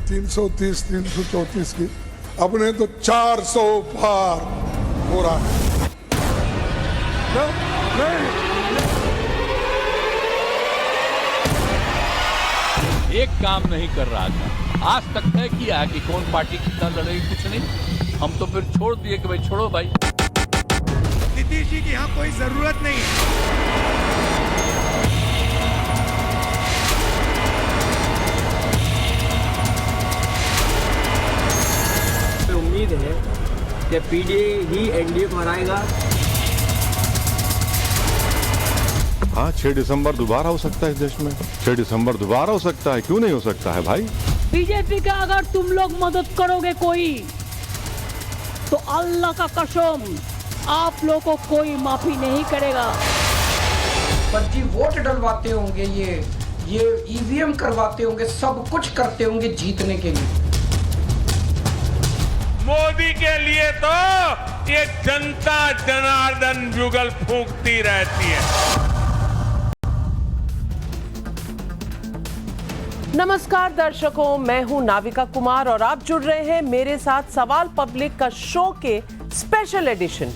330, 334 की, अपने तो 400 पार हो रहा है। नहीं, एक काम नहीं कर रहा था, आज तक तय किया है कि कौन पार्टी कितना लड़ेगी, कुछ नहीं। हम तो फिर छोड़ दिए कि भाई छोड़ो भाई। नीतीश जी की यहाँ कोई जरूरत नहीं है। उम्मीद है कि पीडीए ही एनडीए को हराएगा। हाँ, 6 दिसंबर दोबारा हो सकता है इस देश में। 6 दिसंबर दोबारा हो सकता है, क्यों नहीं हो सकता है भाई। बीजेपी का अगर तुम लोग मदद करोगे कोई, तो अल्लाह का कसम आप लोगों को कोई माफी नहीं करेगा। फर्जी वोट डलवाते होंगे, ये ईवीएम करवाते होंगे, सब कुछ करते होंगे जीतने के लिए। मोदी के लिए तो ये जनता जनार्दन जुगल फूंकती रहती है। नमस्कार दर्शकों, मैं हूं नाविका कुमार और आप जुड़ रहे हैं मेरे साथ सवाल पब्लिक का शो के स्पेशल एडिशन में।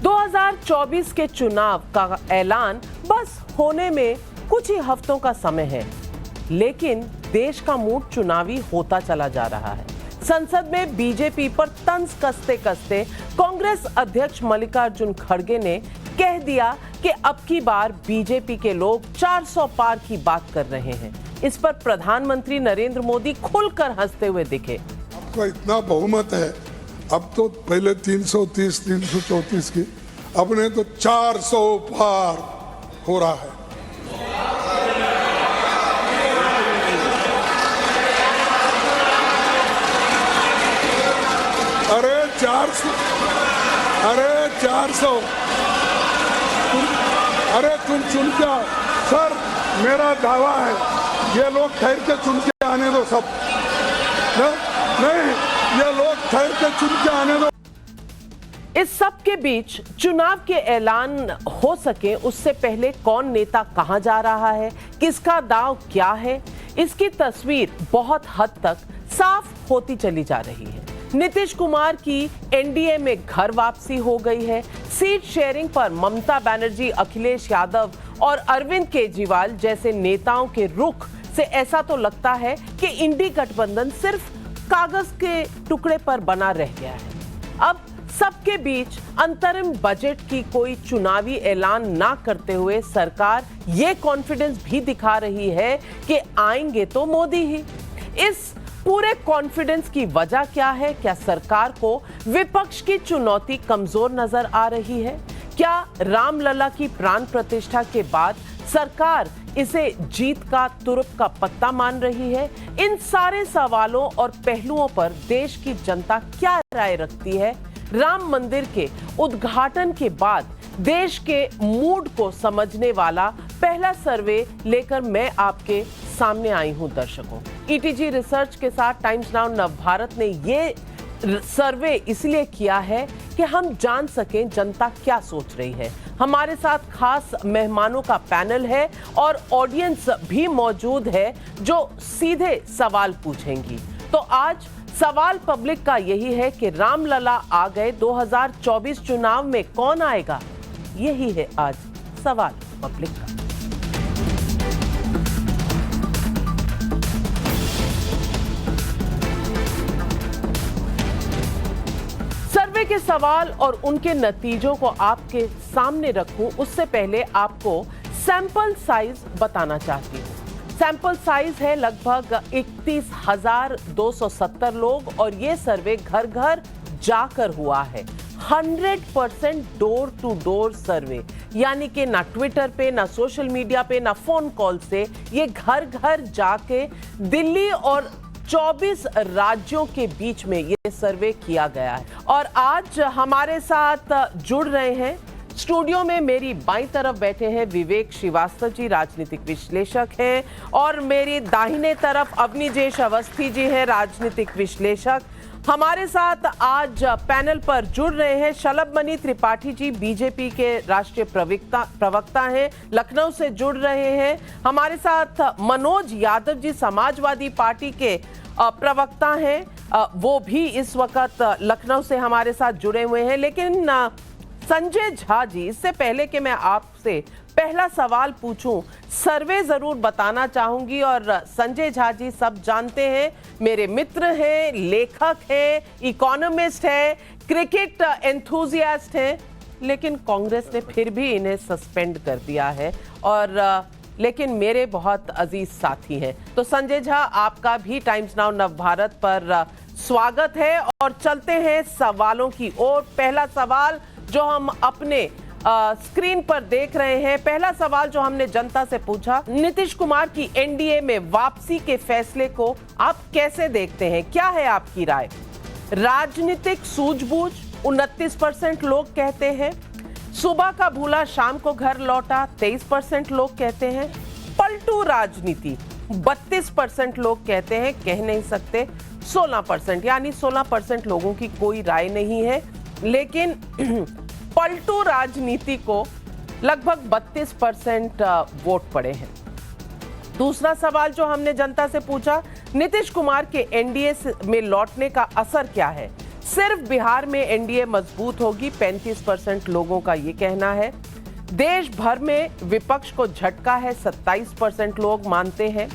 2024 के चुनाव का ऐलान बस होने में कुछ ही हफ्तों का समय है, लेकिन देश का मूड चुनावी होता चला जा रहा है। संसद में बीजेपी पर तंज कसते कसते कांग्रेस अध्यक्ष मल्लिकार्जुन खड़गे ने कह दिया कि अब की बार बीजेपी के लोग 400 पार की बात कर रहे हैं। इस पर प्रधानमंत्री नरेंद्र मोदी खुलकर हंसते हुए दिखे। आपका इतना बहुमत है, अब तो पहले 330, 334 की, अपने तो 400 पार हो रहा है। अरे 400, अरे तुम चुन के आओ सर, मेरा दावा है ये लोग ठहर के चुन के आने दो सब। नहीं, ये लोग ठहर के चुन के आने दो। इस सब के बीच चुनाव के ऐलान हो सके उससे पहले कौन नेता कहां जा रहा है, किसका दांव क्या है, इसकी तस्वीर बहुत हद तक साफ होती चली जा रही है। नीतीश कुमार की एनडीए में घर वापसी हो गई है। सीट शेयरिंग पर ममता बनर्जी, अखिलेश यादव और अरविंद केजरीवाल जैसे नेताओं के रुख से ऐसा तो लगता है कि इंडी गठबंधन सिर्फ कागज के टुकड़े पर बना रह गया है। अब सबके बीच अंतरिम बजट की कोई चुनावी ऐलान ना करते हुए सरकार ये कॉन्फिडेंस भी दिखा रही है कि आएंगे तो मोदी ही। इस पूरे कॉन्फिडेंस की वजह क्या है? क्या सरकार को विपक्ष की चुनौती कमजोर नजर आ रही है? क्या रामलला की प्राण प्रतिष्ठा के बाद सरकार इसे जीत का तुरुप का पत्ता मान रही है? इन सारे सवालों और पहलुओं पर देश की जनता क्या राय रखती है? राम मंदिर के उद्घाटन के बाद देश के मूड को समझने वाला पहला सर्वे लेकर मैं आपके सामने आई हूं दर्शकों। ईटीजी रिसर्च के साथ टाइम्स नाउ नवभारत ने ये सर्वे इसलिए किया है कि हम जान सकें जनता क्या सोच रही है। हमारे साथ खास मेहमानों का पैनल है और ऑडियंस भी मौजूद है जो सीधे सवाल पूछेंगी। तो आज सवाल पब्लिक का यही है कि रामलला आ गए, 2024 चुनाव में कौन आएगा? यही है आज सवाल पब्लिक का। सर्वे के सवाल और उनके नतीजों को आपके सामने रखूं उससे पहले आपको सैंपल साइज बताना चाहती हूं। सैंपल साइज है लगभग 31,270 लोग और ये सर्वे घर घर जाकर हुआ है। 100% डोर टू डोर सर्वे, यानी कि ना ट्विटर पे, ना सोशल मीडिया पे, ना फोन कॉल से, ये घर घर जाके दिल्ली और 24 राज्यों के बीच में ये सर्वे किया गया है। और आज हमारे साथ जुड़ रहे हैं, स्टूडियो में मेरी बाईं तरफ बैठे हैं विवेक श्रीवास्तव जी, राजनीतिक विश्लेषक हैं, और मेरी दाहिने तरफ अवनीजेश अवस्थी जी हैं, राजनीतिक विश्लेषक। हमारे साथ आज पैनल पर जुड़ रहे हैं शलभमणि त्रिपाठी जी, बीजेपी के राष्ट्रीय प्रवक्ता हैं, लखनऊ से जुड़ रहे हैं। हमारे साथ मनोज यादव जी, समाजवादी पार्टी के प्रवक्ता हैं, वो भी इस वक्त लखनऊ से हमारे साथ जुड़े हुए हैं। लेकिन संजय झा जी, इससे पहले कि मैं आपसे पहला सवाल पूछूं, सर्वे जरूर बताना चाहूंगी। और संजय झा जी सब जानते हैं, मेरे मित्र हैं, लेखक हैं, इकोनॉमिस्ट हैं, क्रिकेट एंथुजियास्ट हैं, लेकिन कांग्रेस ने फिर भी इन्हें सस्पेंड कर दिया है। और लेकिन मेरे बहुत अजीज साथी हैं। तो संजय झा, आपका भी टाइम्स नाउ नवभारत पर स्वागत है और चलते हैं सवालों की ओर। पहला सवाल जो हम अपने स्क्रीन पर देख रहे हैं, पहला सवाल जो हमने जनता से पूछा, नीतीश कुमार की एनडीए में वापसी के फैसले को आप कैसे देखते हैं? क्या है आपकी राय? राजनीतिक सूझबूझ 29% लोग कहते हैं। सुबह का भूला शाम को घर लौटा 23% लोग कहते हैं। पलटू राजनीति 32% लोग कहते हैं, कह नहीं सकते 16%, यानी 16% लोगों की कोई राय नहीं है। लेकिन पलटू राजनीति को लगभग 32% वोट पड़े हैं। दूसरा सवाल जो हमने जनता से पूछा, नीतीश कुमार के एनडीए में लौटने का असर क्या है? सिर्फ बिहार में एनडीए मजबूत होगी, 35% लोगों का ये कहना है। देश भर में विपक्ष को झटका है, 27% लोग मानते हैं।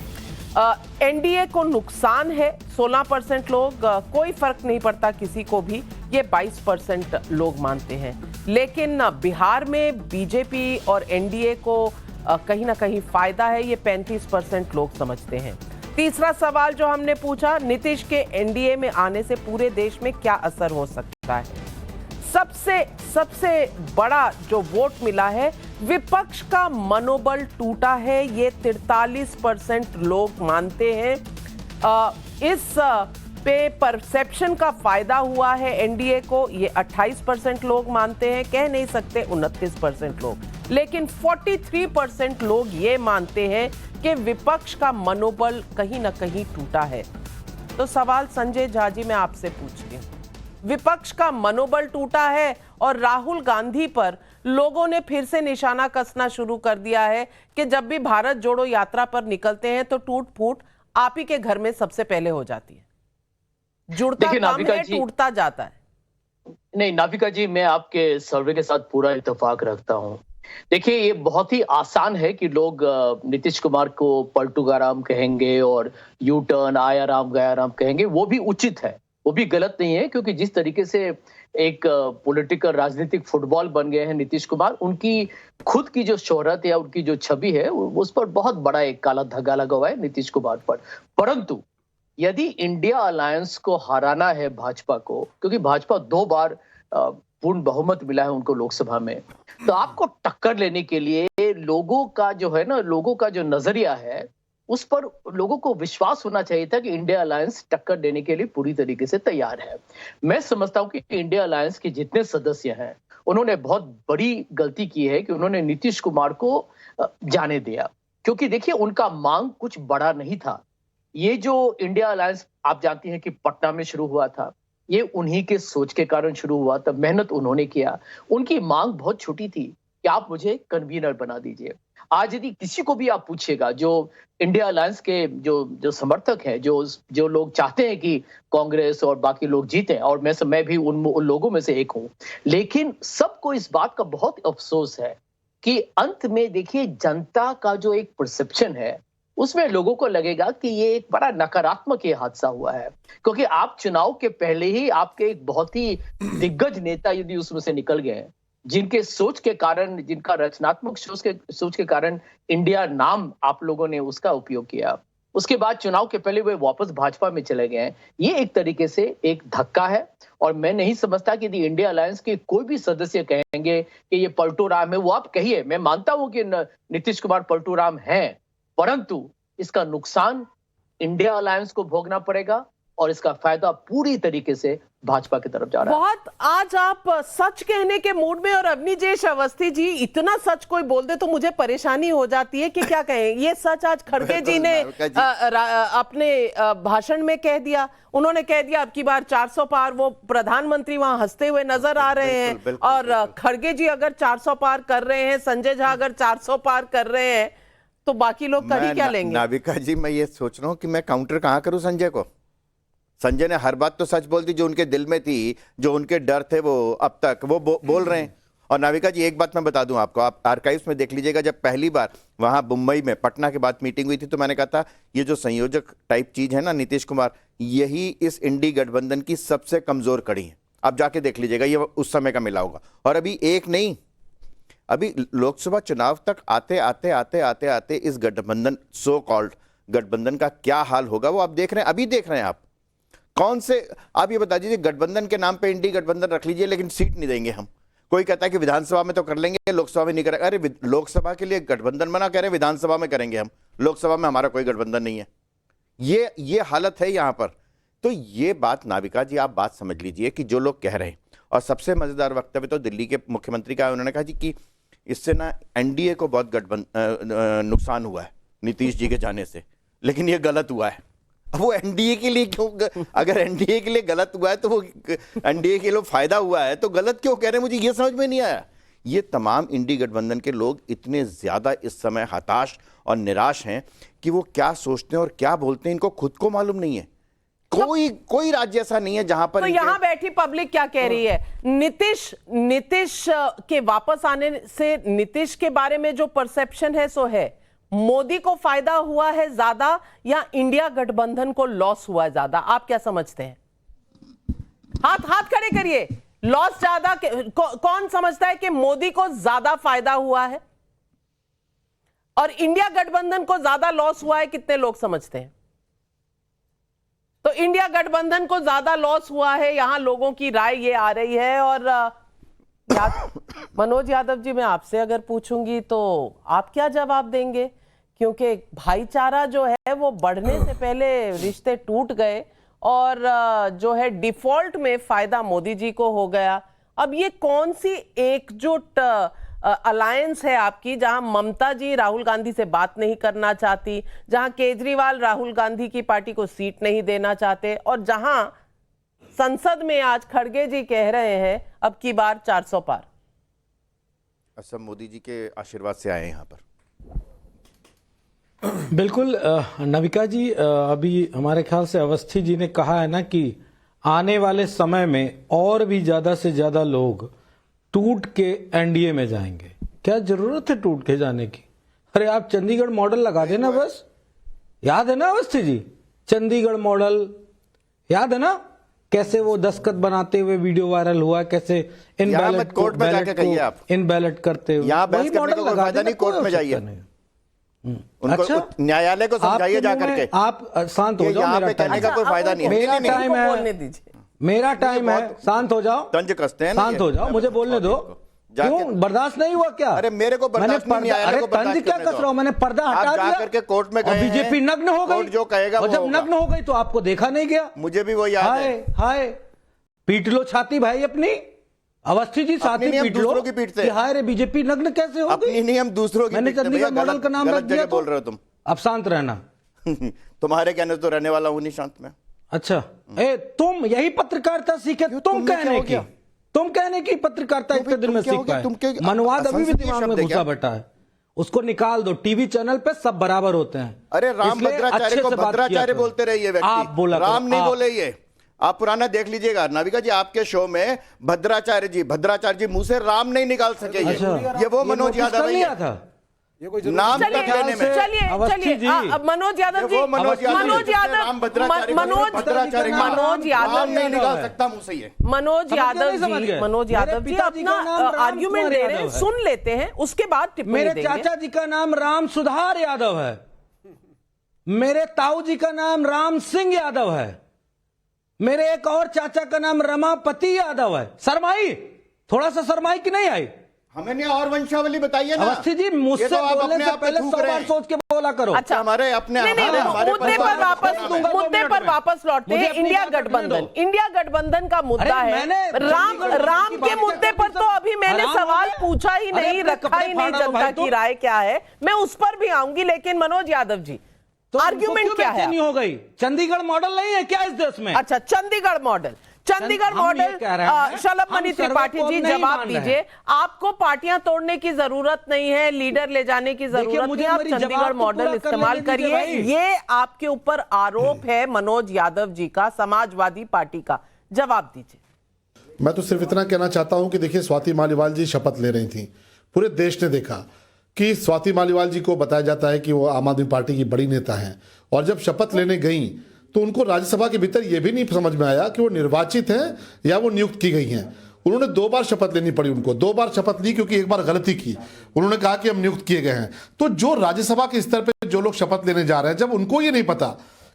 एनडीए को नुकसान है, 16% लोग, कोई फर्क नहीं पड़ता किसी को भी, ये 22% लोग मानते हैं। लेकिन बिहार में बीजेपी और एनडीए को कहीं ना कहीं फायदा है, ये 35% लोग समझते हैं। तीसरा सवाल जो हमने पूछा, नीतीश के एनडीए में आने से पूरे देश में क्या असर हो सकता है? सबसे बड़ा जो वोट मिला है, विपक्ष का मनोबल टूटा है, ये 43% लोग मानते हैं। इस पे परसेप्शन का फायदा हुआ है एनडीए को, ये 28% लोग मानते हैं, कह नहीं सकते 29% लोग। लेकिन 43% लोग ये मानते हैं कि विपक्ष का मनोबल कहीं ना कहीं टूटा है। तो सवाल संजय झा जी मैं आपसे पूछती हूँ, विपक्ष का मनोबल टूटा है और राहुल गांधी पर लोगों ने फिर से निशाना कसना शुरू कर दिया है कि जब भी भारत जोड़ो यात्रा पर निकलते हैं तो टूट फूट आप ही के घर में सबसे पहले हो जाती है। जुड़ता कम है, टूटता जाता है। नहीं नाविका जी, मैं आपके सर्वे के साथ पूरा इत्तेफाक रखता हूं। देखिए, ये बहुत ही आसान है कि लोग नीतीश कुमार को पलटूगाराम कहेंगे और यू टर्न आया राम गया राम कहेंगे, वो भी उचित है, वो भी गलत नहीं है। क्योंकि जिस तरीके से एक पॉलिटिकल राजनीतिक फुटबॉल बन गए हैं नीतीश कुमार, उनकी खुद की जो शोहरत है, उनकी जो छवि है, उस पर बहुत बड़ा एक काला धागा लगा हुआ है नीतीश कुमार पर। परंतु यदि इंडिया अलायंस को हराना है भाजपा को, क्योंकि भाजपा 2 बार पूर्ण बहुमत मिला है उनको लोकसभा में, तो आपको टक्कर लेने के लिए लोगों का जो है ना, लोगों का जो नजरिया है, उस पर लोगों को विश्वास होना चाहिए था कि इंडिया अलायंस टक्कर देने के लिए पूरी तरीके से तैयार है। मैं समझता हूं कि इंडिया अलायंस के जितने सदस्य हैं, उन्होंने बहुत बड़ी गलती की है कि उन्होंने नीतीश कुमार को जाने दिया। क्योंकि देखिए, उनका मांग कुछ बड़ा नहीं था। ये जो इंडिया अलायंस आप जानती हैं कि पटना में शुरू हुआ था, ये उन्हीं के सोच के कारण शुरू हुआ था, मेहनत उन्होंने किया। उनकी मांग बहुत छोटी थी कि आप मुझे कन्वीनर बना दीजिए। आज यदि किसी को भी आप पूछिएगा, जो इंडिया अलायंस के जो समर्थक हैं, जो लोग चाहते हैं कि कांग्रेस और बाकी लोग जीते, और मैं भी उन लोगों में से एक हूं, लेकिन सबको इस बात का बहुत अफसोस है कि अंत में देखिए, जनता का जो एक परसेप्शन है, उसमें लोगों को लगेगा कि ये एक बड़ा नकारात्मक ये हादसा हुआ है। क्योंकि आप चुनाव के पहले ही आपके एक बहुत ही दिग्गज नेता यदि उसमें से निकल गए, जिनके सोच के कारण, जिनका रचनात्मक सोच के कारण इंडिया नाम आप लोगों ने उसका उपयोग किया, उसके बाद चुनाव के पहले वे वापस भाजपा में चले गए, ये एक तरीके से एक धक्का है। और मैं नहीं समझता कि यदि इंडिया अलायंस के कोई भी सदस्य कहेंगे कि ये पलटू राम है, वो आप कहिए, मैं मानता हूं कि नीतीश कुमार पलटू राम हैं, परंतु इसका नुकसान इंडिया अलायंस को भोगना पड़ेगा और इसका फायदा पूरी तरीके से भाजपा की तरफ जा रहा है। बहुत आज आप सच कहने के मूड में, और अवनीजेश अवस्थी जी इतना सच कोई बोल दे तो मुझे परेशानी हो जाती है कि क्या कहें। ये सच आज खड़गे जी ने अपने भाषण में कह दिया। उन्होंने कह दिया अब की बार 400 पार। वो प्रधानमंत्री वहां हंसते हुए नजर आ रहे हैं, और खड़गे जी अगर 400 पार कर रहे हैं, संजय झा अगर 400 पार कर रहे हैं, तो बाकी लोग कर ही क्या लेंगे? नाविका जी, मैं ये सोच रहा हूँ कि मैं काउंटर कहाँ करूँ संजय को। संजय ने हर बात तो सच बोल दी जो उनके दिल में थी, जो उनके डर थे, वो अब तक वो बोल रहे हैं। और नाविका जी, एक बात मैं बता दूं आपको, आप आर्काइव्स में देख लीजिएगा, जब पहली बार वहां मुंबई में पटना के बाद मीटिंग हुई थी तो मैंने कहा था ये जो संयोजक टाइप चीज है ना नीतीश कुमार, यही इस इंडी गठबंधन की सबसे कमजोर कड़ी है। आप जाके देख लीजिएगा, ये उस समय का मिला होगा। और अभी एक नहीं, अभी लोकसभा चुनाव तक आते आते आते आते आते इस गठबंधन, सो कॉल्ड गठबंधन का क्या हाल होगा वो आप देख रहे हैं, अभी देख रहे हैं आप। कौन से, आप ये बता दीजिए, गठबंधन के नाम पे इंडी गठबंधन रख लीजिए लेकिन सीट नहीं देंगे हम। कोई कहता है कि विधानसभा में तो कर लेंगे, लोकसभा में नहीं करेंगे। अरे लोकसभा के लिए गठबंधन बना, कह रहे विधानसभा में करेंगे हम, लोकसभा में हमारा कोई गठबंधन नहीं है। ये हालत है यहां पर। तो ये बात नाविका जी, आप बात समझ लीजिए कि जो लोग कह रहे हैं, और सबसे मजेदार वक्तव्य तो दिल्ली के मुख्यमंत्री का है। उन्होंने कहा जी कि इससे ना एनडीए को बहुत नुकसान हुआ है नीतीश जी के जाने से, लेकिन ये गलत हुआ है। अब वो एनडीए के लिए क्यों, अगर एनडीए के लिए गलत हुआ है तो वो एनडीए के लिए फायदा हुआ है तो गलत क्यों कह रहे हैं, मुझे ये समझ में नहीं आया। ये तमाम इंडी गठबंधन के लोग इतने ज्यादा इस समय हताश और निराश हैं कि वो क्या सोचते हैं और क्या बोलते हैं इनको खुद को मालूम नहीं है। कोई राज्य ऐसा नहीं है जहां पर। तो यहां बैठी पब्लिक क्या कह रही है? नीतीश के वापस आने से नीतीश के बारे में जो परसेप्शन है सो है, मोदी को फायदा हुआ है ज्यादा या इंडिया गठबंधन को लॉस हुआ है ज्यादा? आप क्या समझते हैं? हाथ खड़े करिए। लॉस ज्यादा कौन समझता है कि मोदी को ज्यादा फायदा हुआ है और इंडिया गठबंधन को ज्यादा लॉस हुआ है? कितने लोग समझते हैं? तो इंडिया गठबंधन को ज्यादा लॉस हुआ है, यहां लोगों की राय ये आ रही है। और मनोज यादव जी, मैं आपसे अगर पूछूंगी तो आप क्या जवाब देंगे? क्योंकि भाईचारा जो है वो बढ़ने से पहले रिश्ते टूट गए और जो है डिफॉल्ट में फायदा मोदी जी को हो गया। अब ये कौन सी एकजुट अलायंस है आपकी, जहां ममता जी राहुल गांधी से बात नहीं करना चाहती, जहां केजरीवाल राहुल गांधी की पार्टी को सीट नहीं देना चाहते, और जहां संसद में आज खड़गे जी कह रहे हैं अब की बार 400 पार? सब मोदी जी के आशीर्वाद से आए हैं यहाँ पर। बिल्कुल नविका जी, अभी हमारे ख्याल से अवस्थी जी ने कहा है ना कि आने वाले समय में और भी ज्यादा से ज्यादा लोग टूट के एनडीए में जाएंगे। क्या जरूरत है टूट के जाने की? अरे आप चंडीगढ़ मॉडल लगा देना बस। याद है ना अवस्थी जी, चंडीगढ़ मॉडल याद है ना? कैसे वो दस्तखत बनाते हुए वीडियो वायरल हुआ, कैसे इन बैलेट कोर्ट में जाके कहिए आप, इन बैलेट करते हुए। यहाँ बहस करने को कोई फायदा नहीं, कोर्ट में जाइए, उनको अच्छा? न्यायालय को समझाइए जाकर के। आप शांत हो जाओ, मेरा कहने का कोई फायदा नहीं है। मेरा टाइम है, मेरा टाइम है, शांत हो जाओ, तंज कसते हैं, शांत हो जाओ, मुझे बोलने दो। क्यों बर्दाश्त नहीं हुआ क्या? अरे मेरे को बर्दाश्त नहीं, अरे तंज क्या कस रहा हूं, मैंने पर्दा हटा दिया करके कोर्ट में गए, बीजेपी नग्न हो गई, जो कहेगा और जब नग्न हो गई तो आपको देखा नहीं गया। मुझे भी वो याद है। हाय पीट लो छाती भाई अपनी। अवस्थी जी छाती पीट लो की पीट से। हाय रे बीजेपी नग्न कैसे हो गई? अपनी नहीं, हम दूसरों की। मैंने चंडीगढ़ मॉडल का नाम रख दिया। बोल रहे हो तुम, अब शांत रहना। तुम्हारे कहने तो रहने वाला हूं नहीं शांत में। अच्छा तुम यही पत्रकारिता सीखे, तुम कहने की पत्रकारिता इतने दिन में सीख पाए। मनवाद अभी भी दिमाग में घुसा बैठा है, उसको निकाल दो। टीवी चैनल पे सब बराबर होते हैं। अरे राम भद्राचार्य को भद्राचार्य बोलते रहे ये व्यक्ति, आप बोला राम नहीं बोले ये। आप पुराना देख लीजिएगा नाविका जी, आपके शो में भद्राचार्य जी मुंह से राम नहीं निकाल सके। ये वो मनोज यादव है, ये कोई नाम तक लेने में। चलिए मनोज यादव जी, मनोज यादव नहीं निकाल सकता मुंह से ये। मनोज यादव जी अपना आर्ग्यूमेंट दे रहे हैं, सुन लेते हैं, उसके बाद टिप्पणी देंगे। मेरे चाचा जी का नाम राम सुधार यादव है, मेरे ताऊ जी का नाम राम सिंह यादव है, मेरे एक और चाचा का नाम रमापति यादव है। शर्माई, थोड़ा सा शर्माई की नहीं आई? हमें नहीं और वंशावली बताइए ना। अवस्थी जी मुझसे तो बोलने से पहले 100 बार सोच के बोला करो। अच्छा हमारे अपने मुद्दे पर वापस लौटते हैं। इंडिया गठबंधन का मुद्दा है। राम के मुद्दे पर तो अभी मैंने सवाल पूछा ही नहीं, रखा ही नहीं जनता की राय क्या है, मैं उस पर भी आऊंगी। लेकिन मनोज यादव जी, आर्ग्यूमेंट क्या है? नहीं हो गई, चंडीगढ़ मॉडल नहीं है क्या इस देश में? अच्छा चंडीगढ़ मॉडल, चंडीगढ़ मॉडल, शलभ मणि त्रिपाठी जी जवाब दीजिए। आपको पार्टियां तोड़ने की जरूरत नहीं है, लीडर ले जाने की जरूरत नहीं, आप चंडीगढ़ मॉडल इस्तेमाल करिए। ये आपके ऊपर आरोप है मनोज यादव जी का, समाजवादी पार्टी का, जवाब दीजिए। मैं तो सिर्फ इतना कहना चाहता हूं कि देखिए, स्वाति मालीवाल जी शपथ ले रही थी, पूरे देश ने देखा कि स्वाति मालीवाल जी को बताया जाता है कि वो आम आदमी पार्टी की बड़ी नेता हैं, और जब शपथ लेने गई तो उनको राज्यसभा के भीतर यह भी नहीं समझ में आया कि वो निर्वाचित हैं या वो नियुक्त की गई हैं। उन्होंने 2 बार शपथ लेनी पड़ी, उनको 2 बार शपथ ली क्योंकि एक बार गलती की, उन्होंने कहा कि हम नियुक्त किए गए हैं। तो जो राज्यसभा के स्तर पर जो लोग शपथ लेने जा रहे हैं, जब उनको ये नहीं पता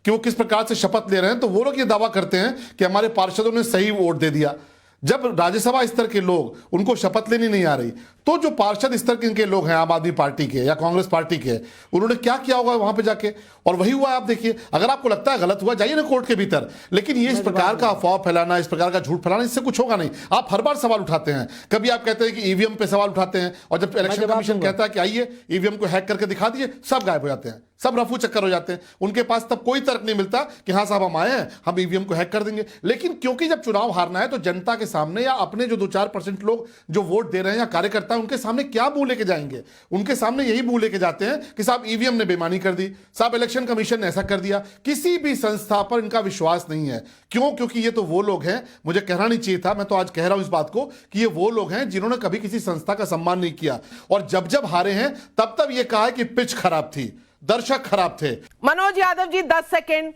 कि वो किस प्रकार से शपथ ले रहे हैं, तो वो लोग ये दावा करते हैं कि हमारे पार्षदों ने सही वोट दे दिया। जब राज्यसभा स्तर के लोग, उनको शपथ लेनी नहीं आ रही, तो जो पार्षद स्तर के लोग हैं आम आदमी पार्टी के या कांग्रेस पार्टी के, उन्होंने क्या किया होगा वहां पे जाके, और वही हुआ। आप देखिए, अगर आपको लगता है गलत हुआ, जाइए ना कोर्ट के भीतर, लेकिन ये इस प्रकार का अफवाह फैलाना, इस प्रकार का झूठ फैलाना, इससे कुछ होगा नहीं। आप हर बार सवाल उठाते हैं, कभी आप कहते हैं कि ईवीएम पे सवाल उठाते हैं, और जब इलेक्शन कमीशन कहता है कि आइए ईवीएम को हैक करके दिखा दिए, सब गायब हो जाते हैं, सब रफू चक्कर हो जाते हैं। उनके पास तब कोई तर्क नहीं मिलता कि हाँ साहब हम आए हैं, हम ईवीएम को हैक कर देंगे। लेकिन क्योंकि जब चुनाव हारना है, तो जनता के सामने या अपने जो 2-4% लोग जो वोट दे रहे हैं या कार्यकर्ता, उनके सामने क्या मुंह लेके जाएंगे? उनके सामने यही मुंह लेके जाते हैं कि साहब ईवीएम ने बेईमानी कर दी, साहब इलेक्शन कमीशन ने ऐसा कर दिया। किसी भी संस्था पर इनका विश्वास नहीं है। क्यों? क्योंकि ये तो वो लोग हैं, मुझे कहना नहीं चाहिए था, मैं तो आज कह रहा हूं इस बात को, कि ये वो लोग हैं जिन्होंने कभी किसी संस्था का सम्मान नहीं किया, और जब जब हारे हैं तब तब ये कहा है कि पिच खराब थी, दर्शक खराब थे। Manoj Yadav ji 10 second.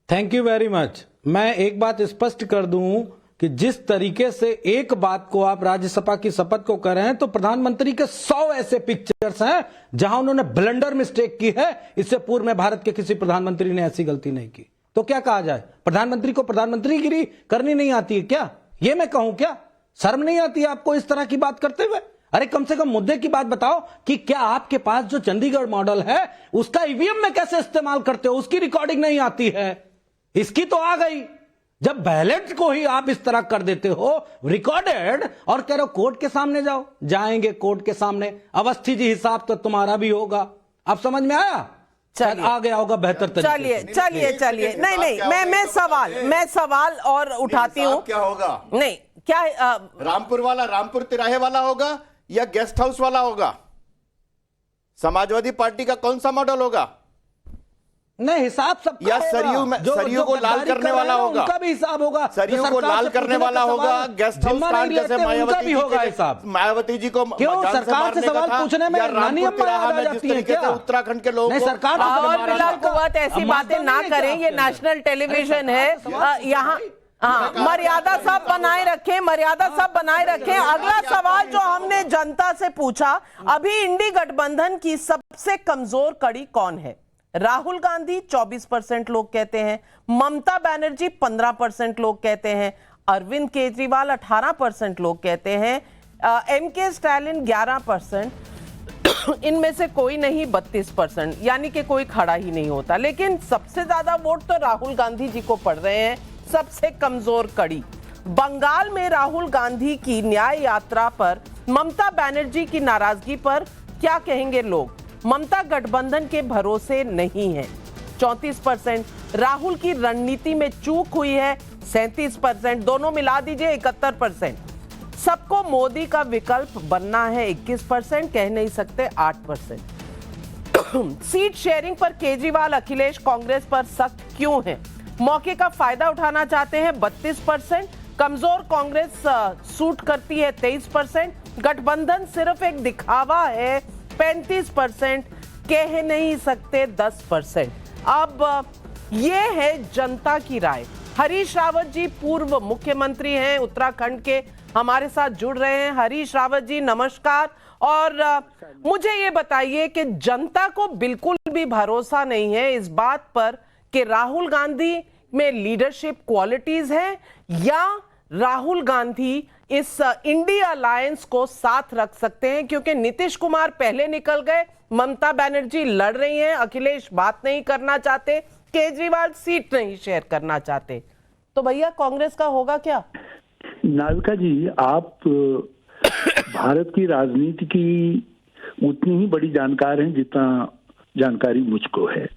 Thank you very much. मैं एक बात स्पष्ट कर दूं कि जिस तरीके से एक बात को आप राज्यसभा की शपथ को कर रहे हैं, तो प्रधानमंत्री के 100 ऐसे पिक्चर्स हैं जहां उन्होंने ब्लंडर मिस्टेक की है। इससे पूर्व में भारत के किसी प्रधानमंत्री ने ऐसी गलती नहीं की। तो क्या कहा जाए, प्रधानमंत्री को प्रधानमंत्रीगिरी करनी नहीं आती है क्या? ये मैं कहूं क्या? शर्म नहीं आती है आपको इस तरह की बात करते हुए? अरे कम से कम मुद्दे की बात बताओ कि क्या आपके पास जो चंडीगढ़ मॉडल है उसका ईवीएम में कैसे इस्तेमाल करते हो, उसकी रिकॉर्डिंग नहीं आती है। इसकी तो आ गई, जब बैलेट को ही आप इस तरह कर देते हो रिकॉर्डेड, और कह रहे हो कोर्ट के सामने जाओ। जाएंगे कोर्ट के सामने, अवस्थी जी हिसाब तो तुम्हारा भी होगा। अब समझ में आया? आ गया होगा बेहतर तरीके। चलिए नहीं, मैं सवाल और उठाती हूँ। क्या होगा? नहीं, क्या रामपुर वाला, रामपुर तिराहे वाला होगा या गेस्ट हाउस वाला होगा? समाजवादी पार्टी का कौन सा मॉडल होगा? नहीं, हिसाब सब या सरयू को लाल करने वाला होगा? उनका भी हिसाब होगा। सरयू को लाल करने वाला होगा, गेस्ट हाउस कांड जैसे मायावती जी को क्यों सरकार से सवाल पूछने में उत्तराखंड के लोग सरकार ऐसी बातें ना करें, ये नेशनल टेलीविजन है यहाँ। हाँ, मर्यादा सब बनाए रखें। अगला सवाल जो हमने जनता से पूछा, अभी इंडी गठबंधन की सबसे कमजोर कड़ी कौन है? राहुल गांधी 24% लोग कहते हैं, ममता बनर्जी 15% लोग कहते हैं, अरविंद केजरीवाल 18% लोग कहते हैं, एमके स्टालिन 11%, इनमें से कोई नहीं 32%, यानी कि कोई खड़ा ही नहीं होता। लेकिन सबसे ज्यादा वोट तो राहुल गांधी जी को पड़ रहे हैं, सबसे कमजोर कड़ी। बंगाल में राहुल गांधी की न्याय यात्रा पर ममता बनर्जी की नाराजगी पर क्या कहेंगे लोग? ममता गठबंधन के भरोसे नहीं है, 34%। राहुल की रणनीति में चूक हुई है, 37%। दोनों मिला दीजिए 71%। सबको मोदी का विकल्प बनना है, 21%। कह नहीं सकते, 8%। सीट शेयरिंग पर केजरीवाल अखिलेश कांग्रेस पर सख्त क्यों है? मौके का फायदा उठाना चाहते हैं, 32%। कमजोर कांग्रेस सूट करती है, 23%। गठबंधन सिर्फ एक दिखावा है, 35%। कह नहीं सकते, 10%। अब ये है जनता की राय। हरीश रावत जी पूर्व मुख्यमंत्री हैं उत्तराखंड के, हमारे साथ जुड़ रहे हैं। हरीश रावत जी नमस्कार। और मुझे ये बताइए कि जनता को बिल्कुल भी भरोसा नहीं है इस बात पर कि राहुल गांधी में लीडरशिप क्वालिटीज हैं, या राहुल गांधी इस इंडिया अलायंस को साथ रख सकते हैं? क्योंकि नीतीश कुमार पहले निकल गए, ममता बनर्जी लड़ रही हैं, अखिलेश बात नहीं करना चाहते, केजरीवाल सीट नहीं शेयर करना चाहते। तो भैया कांग्रेस का होगा क्या? नाविका जी, आप भारत की राजनीति की उतनी ही बड़ी जानकार हैं जितना जानकारी मुझको है।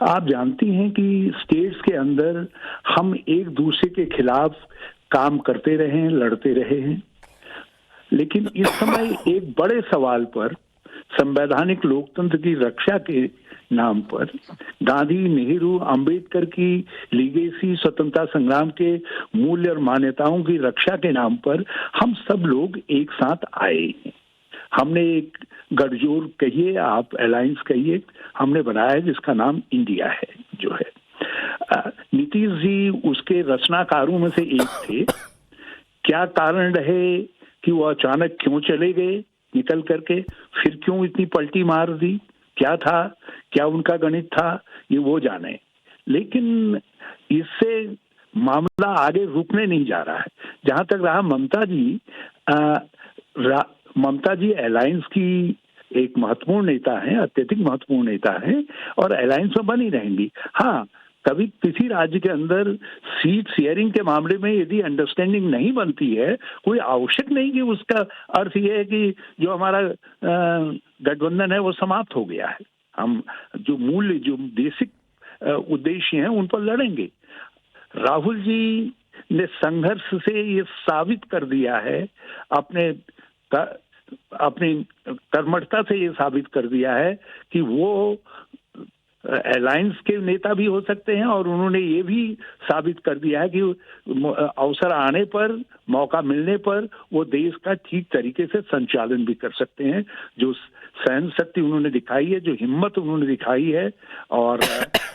आप जानती हैं कि स्टेट्स के अंदर हम एक दूसरे के खिलाफ काम करते रहे हैं, लड़ते रहे हैं, लेकिन इस समय एक बड़े सवाल पर, संवैधानिक लोकतंत्र की रक्षा के नाम पर, गांधी, नेहरू, अंबेडकर की लीगेसी, स्वतंत्रता संग्राम के मूल्य और मान्यताओं की रक्षा के नाम पर हम सब लोग एक साथ आए हैं। हमने एक गठजोड़ कहिए, आप अलायंस कहिए, हमने बनाया है जिसका नाम इंडिया है, जो है। नीतीश जी उसके रचनाकारों में से एक थे। क्या कारण रहे कि वो अचानक क्यों चले गए निकल करके, फिर क्यों इतनी पलटी मार दी, क्या था, क्या उनका गणित था, ये वो जाने। लेकिन इससे मामला आगे रुकने नहीं जा रहा है। जहां तक रहा ममता जी अलायंस की एक महत्वपूर्ण नेता है, अत्यधिक महत्वपूर्ण नेता है और अलायंस में बनी रहेंगी। हाँ, कभी किसी राज्य के अंदर सीट शेयरिंग के मामले में यदि अंडरस्टैंडिंग नहीं बनती है, कोई आवश्यक नहीं कि उसका अर्थ यह है कि जो हमारा गठबंधन है वो समाप्त हो गया है। हम जो मूल्य, जो बेसिक उद्देश्य हैं उन पर लड़ेंगे। राहुल जी ने संघर्ष से ये साबित कर दिया है, अपनी कर्मठता से ये साबित कर दिया है कि वो अलायंस के नेता भी हो सकते हैं और उन्होंने ये भी साबित कर दिया है कि अवसर आने पर, मौका मिलने पर वो देश का ठीक तरीके से संचालन भी कर सकते हैं। जो सहन शक्ति उन्होंने दिखाई है, जो हिम्मत उन्होंने दिखाई है और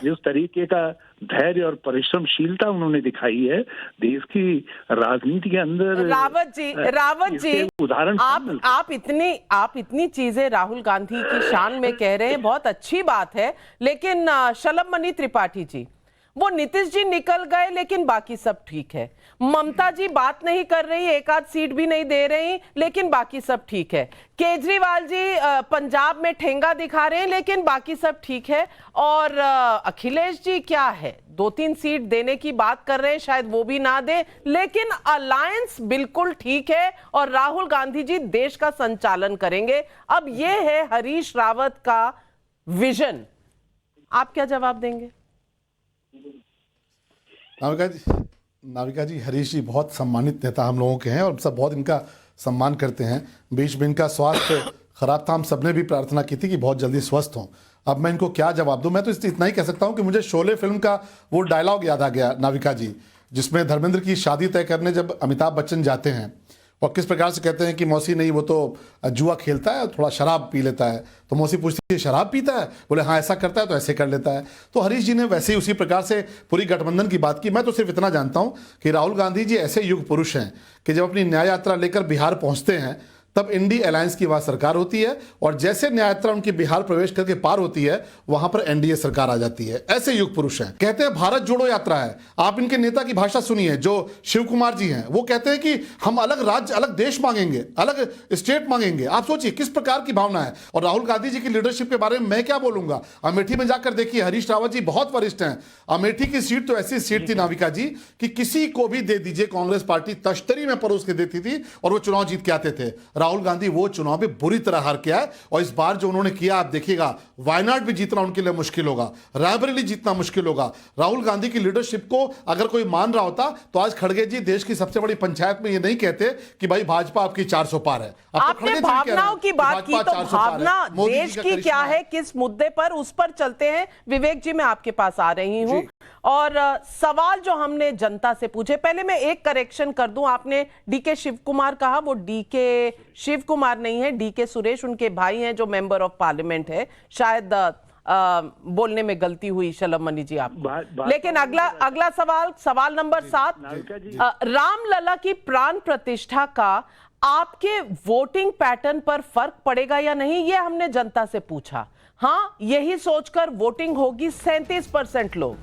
जिस तरीके का धैर्य और परिश्रमशीलता उन्होंने दिखाई है देश की राजनीति के अंदर। रावत जी उदाहरण आप इतनी चीजें राहुल गांधी की शान में कह रहे हैं, बहुत अच्छी बात है, लेकिन शलभमणि त्रिपाठी जी, वो नीतीश जी निकल गए लेकिन बाकी सब ठीक है। ममता जी बात नहीं कर रही, एक आध सीट भी नहीं दे रही, लेकिन बाकी सब ठीक है। केजरीवाल जी पंजाब में ठेंगा दिखा रहे हैं, लेकिन बाकी सब ठीक है। और अखिलेश जी क्या है, 2-3 सीट देने की बात कर रहे हैं, शायद वो भी ना दे, लेकिन अलायंस बिल्कुल ठीक है और राहुल गांधी जी देश का संचालन करेंगे। अब ये है हरीश रावत का विजन, आप क्या जवाब देंगे? नाविका जी, हरीश जी बहुत सम्मानित नेता हम लोगों के हैं और सब बहुत इनका सम्मान करते हैं। बीच में इनका स्वास्थ्य खराब था, हम सबने भी प्रार्थना की थी कि बहुत जल्दी स्वस्थ हों। अब मैं इनको क्या जवाब दूं? मैं तो इतना ही कह सकता हूं कि मुझे शोले फिल्म का वो डायलॉग याद आ गया नाविका जी, जिसमें धर्मेंद्र की शादी तय करने जब अमिताभ बच्चन जाते हैं और किस प्रकार से कहते हैं कि मौसी नहीं, वो तो जुआ खेलता है, थोड़ा शराब पी लेता है। तो मौसी पूछती है शराब पीता है? बोले हाँ, ऐसा करता है तो ऐसे कर लेता है। तो हरीश जी ने वैसे ही उसी प्रकार से पूरी गठबंधन की बात की। मैं तो सिर्फ इतना जानता हूं कि राहुल गांधी जी ऐसे युग पुरुष हैं कि जब अपनी न्याय यात्रा लेकर बिहार पहुंचते हैं तब इंडी अलायंस की वहां सरकार होती है और जैसे न्याय यात्रा उनकी बिहार प्रवेश करके पार होती है वहां पर एनडीए सरकार आ जाती है। ऐसे युग पुरुष हैं। कहते हैं भारत जोड़ो यात्रा है। आप इनके नेता की भाषा सुनिए, जो शिव कुमार जी हैं, वो कहते हैं कि हम अलग राज्य, अलग देश मांगेंगे, अलग स्टेट मांगेंगे। आप सोचिए किस प्रकार की भावना है। और राहुल गांधी जी की लीडरशिप के बारे में मैं क्या बोलूंगा। अमेठी में जाकर देखिए, हरीश रावत जी बहुत वरिष्ठ हैं। अमेठी की सीट तो ऐसी सीट थी नाविका जी कि किसी को भी दे दीजिए, कांग्रेस पार्टी तश्तरी में परोस के देती थी और वो चुनाव जीत के आते थे। राहुल गांधी वो चुनाव भी बुरी तरह हार के आए और इस बार जो उन्होंने किया, आप देखिएगा वायनाड भी जीतना उनके लिए मुश्किल होगा, रायबरेली जीतना मुश्किल होगा। राहुल गांधी की लीडरशिप को अगर कोई मान रहा होता तो आज खड़गे जी देश की सबसे बड़ी पंचायत में ये नहीं कहते कि भाई भाजपा आपकी 400 पार है। आपने भावनाओं की बात की, तो भावना देश की क्या है, किस मुद्दे पर, उस पर चलते हैं। विवेक जी, मैं आपके पास आ रही हूं और सवाल जो हमने जनता से पूछे, पहले मैं एक करेक्शन कर दूं। आपने डीके शिव कुमार कहा, वो डीके शिव कुमार नहीं है, डीके सुरेश उनके भाई हैं जो मेंबर ऑफ पार्लियामेंट है। शायद बोलने में गलती हुई शलभमणि जी आप। लेकिन अगला सवाल नंबर 7, रामलला की प्राण प्रतिष्ठा का आपके वोटिंग पैटर्न पर फर्क पड़ेगा या नहीं, ये हमने जनता से पूछा। हाँ, यही सोचकर वोटिंग होगी 37% लोग,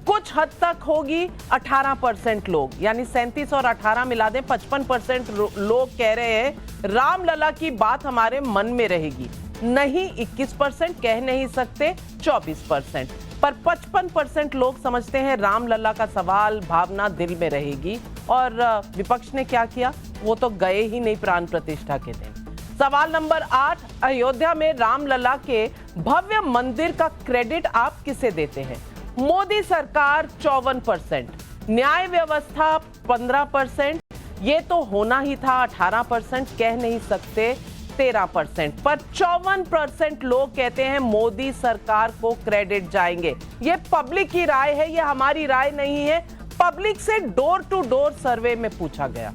कुछ हद तक होगी 18% लोग, यानी 37 और 18 मिला दें 55% लोग कह रहे हैं रामलला की बात हमारे मन में रहेगी। नहीं 21%, कह नहीं सकते 24%, पर 55% लोग समझते हैं रामलला का सवाल, भावना दिल में रहेगी। और विपक्ष ने क्या किया, वो तो गए ही नहीं प्राण प्रतिष्ठा के दिन। सवाल नंबर 8, अयोध्या में रामलला के भव्य मंदिर का क्रेडिट आप किसे देते हैं? मोदी सरकार 54%, न्याय व्यवस्था 15%, ये तो होना ही था 18%, कह नहीं सकते 13%, पर 54% लोग कहते हैं मोदी सरकार को क्रेडिट जाएंगे। ये पब्लिक की राय है, ये हमारी राय नहीं है, पब्लिक से डोर टू डोर सर्वे में पूछा गया।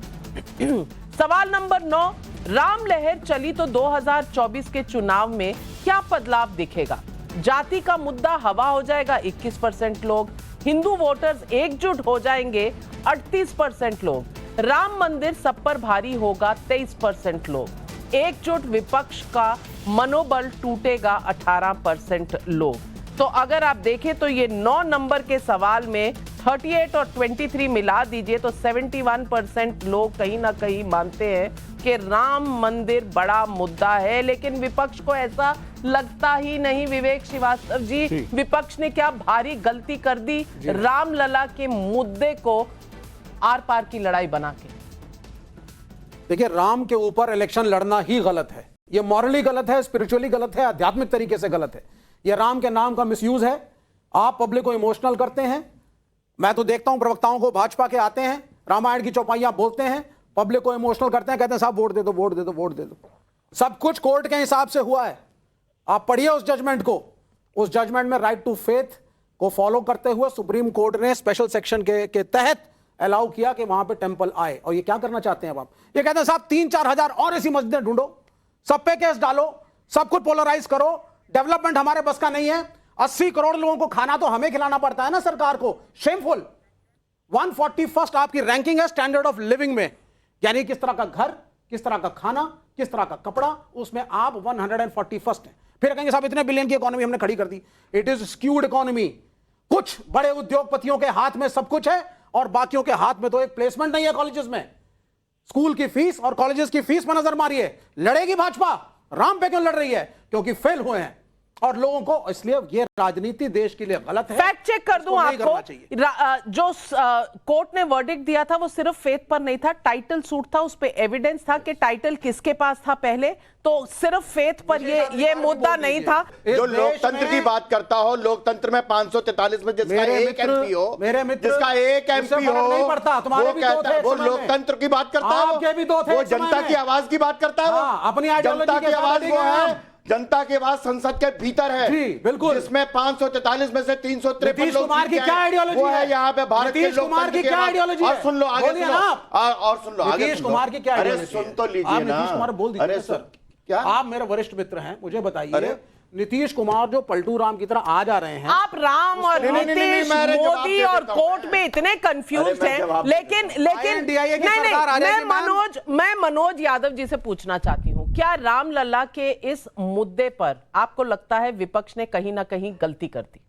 सवाल नंबर 9, राम लहर चली तो 2024 के चुनाव में क्या बदलाव दिखेगा? जाति का मुद्दा हवा हो जाएगा 21% लोग, हिंदू वोटर्स एकजुट हो जाएंगे 38% लोग, राम मंदिर सब पर भारी होगा 23% लोग, एकजुट विपक्ष का मनोबल टूटेगा 18% लोग। तो अगर आप देखें तो ये 9 नंबर के सवाल में 38 और 23 मिला दीजिए तो 71% लोग कहीं ना कहीं मानते हैं कि राम मंदिर बड़ा मुद्दा है, लेकिन विपक्ष को ऐसा लगता ही नहीं। विवेक श्रीवास्तव जी, विपक्ष ने क्या भारी गलती कर दी रामलला के मुद्दे को आर पार की लड़ाई बना के? देखिए, राम के ऊपर इलेक्शन लड़ना ही गलत है, ये मॉरली गलत है, स्पिरिचुअली गलत है, आध्यात्मिक तरीके से गलत है। ये राम के नाम का मिसयूज है। आप पब्लिक को इमोशनल करते हैं। मैं तो देखता हूं प्रवक्ताओं को भाजपा के आते हैं, रामायण की चौपाइयां बोलते हैं, पब्लिक को इमोशनल करते हैं, कहते हैं साहब वोट दे दो, वोट दे दो, वोट दे दो। सब कुछ कोर्ट के हिसाब से हुआ है। आप पढ़िए उस जजमेंट को। उस जजमेंट में राइट टू फेथ को फॉलो करते हुए सुप्रीम कोर्ट ने स्पेशल सेक्शन के तहत अलाउ किया कि वहां पे टेंपल आए। और ये क्या करना चाहते हैं अब आप? ये कहते हैं साहब 3-4 हजार और ऐसी मस्जिदें ढूंढो, सब पे केस डालो, सब कुछ पोलराइज करो, डेवलपमेंट हमारे बस का नहीं है। 80 करोड़ लोगों को खाना तो हमें खिलाना पड़ता है ना सरकार को। शेमफुल। 141st आपकी रैंकिंग है स्टैंडर्ड ऑफ लिविंग में, यानी किस तरह का घर, किस तरह का खाना, किस तरह का कपड़ा, उसमें आप 141st हैं। फिर कहेंगे साहब इतने बिलियन की इकोनॉमी हमने खड़ी कर दी। It is skewed economy. कुछ बड़े उद्योगपतियों के हाथ में सब कुछ है और बाकियों के हाथ में तो एक प्लेसमेंट नहीं है कॉलेजेस में। स्कूल की फीस और कॉलेजेस की फीस पर नजर मारिए। लड़ेगी भाजपा, राम पे क्यों लड़ रही है? क्योंकि फेल हुए हैं और लोगों को, इसलिए ये राजनीति देश के लिए गलत है। फैक्ट चेक कर दूं आपको, जो कोर्ट ने वर्डिक्ट दिया था वो सिर्फ फेथ पर नहीं था, टाइटल सूट था, उस पे एविडेंस था कि टाइटल किसके पास था पहले, तो सिर्फ फेथ पर ये मुद्दा नहीं था। जो लोकतंत्र की बात करता हो, लोकतंत्र में 543 में जिसका एक एमपी हो, जिसका एक एमपी हो, नहीं पड़ता, तुम्हारे भी दो थे, वो लोकतंत्र की बात करता है, आपके भी दो थे, वो जनता की आवाज की बात करता है, अपनी जनता की आवाज वो है, जनता की आवाज संसद के भीतर है, जी बिल्कुल, जिसमें 543 में से 353 नीतीश कुमार की क्या आइडियोलॉजी वो है यहाँ पे भारत के नीतीश कुमार की क्या आइडियोलॉजी है? और सुन लो आगे, और सुन लो आगे, नीतीश कुमार की क्या आइडियोलॉजी? अरे सुन तो लीजिए ना, नीतीश कुमार बोल दीजिए सर। क्या आप मेरे वरिष्ठ मित्र हैं, मुझे बताइए, नीतीश कुमार जो पलटू राम की तरह आ जा रहे हैं, आप राम और नीतीश, मोदी और कोर्ट में इतने कंफ्यूज हैं, लेकिन मैं मनोज यादव जी से पूछना चाहती हूं, क्या रामलला के इस मुद्दे पर आपको लगता है विपक्ष ने कहीं ना कहीं गलती कर दी?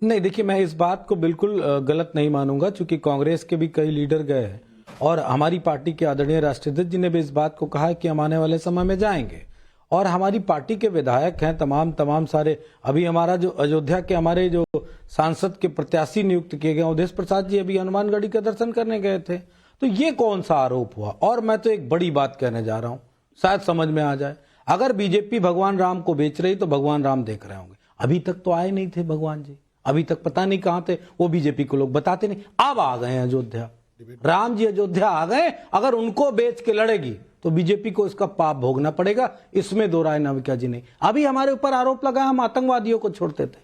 नहीं, देखिए मैं इस बात को बिल्कुल गलत नहीं मानूंगा, क्योंकि कांग्रेस के भी कई लीडर गए हैं और हमारी पार्टी के आदरणीय राष्ट्रीय अध्यक्ष जी ने भी इस बात को कहा कि हम आने वाले समय में जाएंगे, और हमारी पार्टी के विधायक हैं तमाम सारे। अभी हमारा जो अयोध्या के हमारे जो सांसद के प्रत्याशी नियुक्त किए गए अवधेश प्रसाद जी अभी हनुमानगढ़ी का दर्शन करने गए थे, तो ये कौन सा आरोप हुआ? और मैं तो एक बड़ी बात कहने जा रहा हूं, शायद समझ में आ जाए। अगर बीजेपी भगवान राम को बेच रही तो भगवान राम देख रहे होंगे। अभी तक तो आए नहीं थे भगवान जी, अभी तक पता नहीं कहां थे, वो बीजेपी को लोग बताते नहीं। अब आ गए अयोध्या, राम जी अयोध्या आ गए। अगर उनको बेच के लड़ेगी तो बीजेपी को इसका पाप भोगना पड़ेगा, इसमें दो राय नाविका जी नहीं। अभी हमारे ऊपर आरोप लगा हम आतंकवादियों को छोड़ते थे।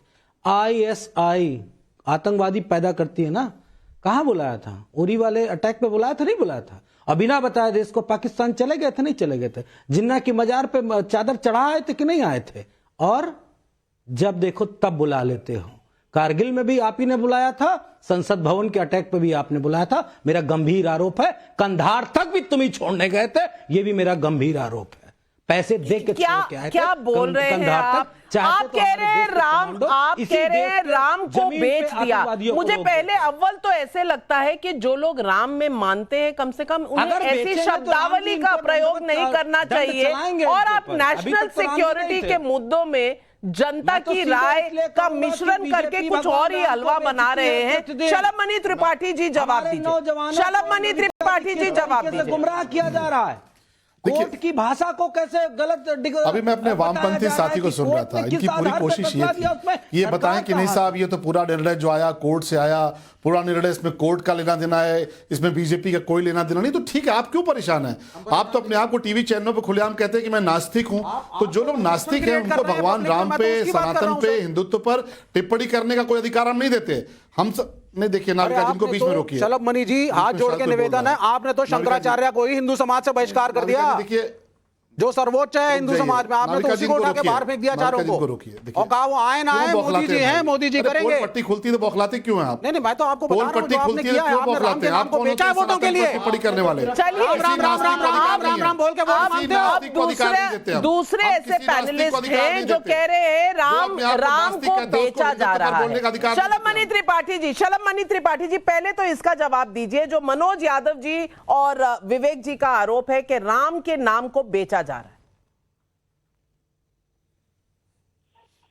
ISI आतंकवादी पैदा करती है ना, कहां बुलाया था? उरी वाले अटैक पे बुलाया था? नहीं बुलाया था। अभी ना बताया देश को पाकिस्तान चले गए थे? नहीं चले गए थे। जिन्ना की मजार पे चादर चढ़ा आए थे कि नहीं आए थे? और जब देखो तब बुला लेते हो। कारगिल में भी आप ही ने बुलाया था, संसद भवन के अटैक पे भी आपने बुलाया था। मेरा गंभीर आरोप है, कंधार तक भी तुम ही छोड़ने गए थे, ये भी मेरा गंभीर आरोप है। पैसे दे के क्या बोल रहे हैं आप? आप कह रहे हैं राम को बेच दिया। मुझे पहले अव्वल तो ऐसे लगता है कि जो लोग राम में मानते हैं कम से कम उन्हें ऐसी शब्दावली का प्रयोग नहीं करना चाहिए। और आप नेशनल सिक्योरिटी के मुद्दों में जनता की राय का मिश्रण करके कुछ और ही हलवा बना रहे हैं। शलभमणि त्रिपाठी जी जवाब दीजिए। शलभमणि त्रिपाठी जी जवाब दीजिए। गुमराह किया जा रहा है, कोर्ट की भाषा को कैसे गलत अभी मैं अपने वामपंथी साथी को सुन रहा था, इनकी पूरी कोशिश ये थी ये बताएं कि नहीं साहब ये तो पूरा निर्णय जो आया कोर्ट से आया, पूरा निर्णय इसमें कोर्ट का लेना देना है, इसमें बीजेपी का कोई लेना देना नहीं। तो ठीक है, आप क्यों परेशान हैं? आप तो अपने आप को टीवी चैनलों पर खुलेआम कहते हैं कि मैं नास्तिक हूं। तो जो लोग नास्तिक हैं उनको भगवान राम पे, सनातन पे, हिंदुत्व पर टिप्पणी करने का कोई अधिकार हम नहीं देते। हम नहीं, देखिए नाविका जी को बीच में रोकिए। चलो मनी जी, हाथ जोड़ के निवेदन है, आपने तो शंकराचार्य को ही हिंदू समाज से बहिष्कार कर दिया। देखिए जो सर्वोच्च है हिंदू समाज में, आपने तो उसी को उठा के बाहर फेंक दिया चारों को। और कहा वो आए ना आए, मोदी जी हैं, मोदी जी करेंगे। पट्टी खुलती तो बौखलाते क्यों हैं आप? नहीं, मैं तो आपको बता रहा हूं, जो आपने किया है, आपने राम के नाम को बेचा है वोटों के लिए। टिप्पणी करने वाले राम राम राम राम राम राम राम बोल के वोट मांगते हो। दूसरे ऐसे पैनलिस्ट हैं जो कह रहे हैं राम को बेचा जा रहा है। शलम मनी त्रिपाठी जी, पहले तो इसका जवाब दीजिए। जो मनोज यादव जी और विवेक जी का आरोप है कि राम के नाम को बेचा जा रहा है।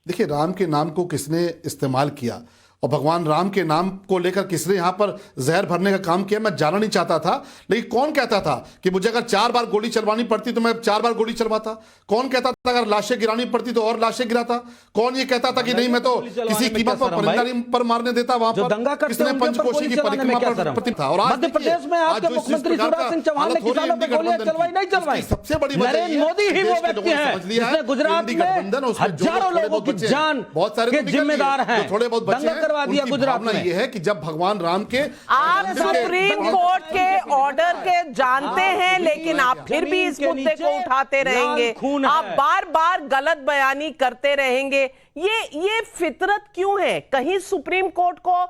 देखिए, राम के नाम को किसने इस्तेमाल किया और भगवान राम के नाम को लेकर किसने यहां पर जहर भरने का काम किया, मैं जानना नहीं चाहता था। लेकिन कौन कहता था कि मुझे अगर 4 बार गोली चलवानी पड़ती तो मैं 4 बार गोली चलवाता? कौन कहता था अगर लाशें गिरानी पड़ती तो और लाशें गिराता? कौन ये कहता था कि नहीं मैं तो किसी कीमत पर परिंदा पर मारने देता? वहां पर किसने पंचकोशी की परिक्रमा पर था? और मध्य प्रदेश में आपके मुख्यमंत्री शिवराज सिंह चौहान ने किसानों पर गोलियां चलवाई नहीं चलवाई? सबसे बड़ी नरेंद्र मोदी ही वो व्यक्ति है जिसने गुजरात में हजारों लोगों की जान के जिम्मेदार हैं। थोड़े बहुत बच्चे करवा दिया गुजरात में। ये है कि जब भगवान राम के आप सुप्रीम कोर्ट के ऑर्डर के जानते हैं, लेकिन आप फिर भी इस मुद्दे को उठाते रहेंगे, आप बार बार गलत बयानी करते रहेंगे। ये फितरत क्यों है? कहीं सुप्रीम कोर्ट को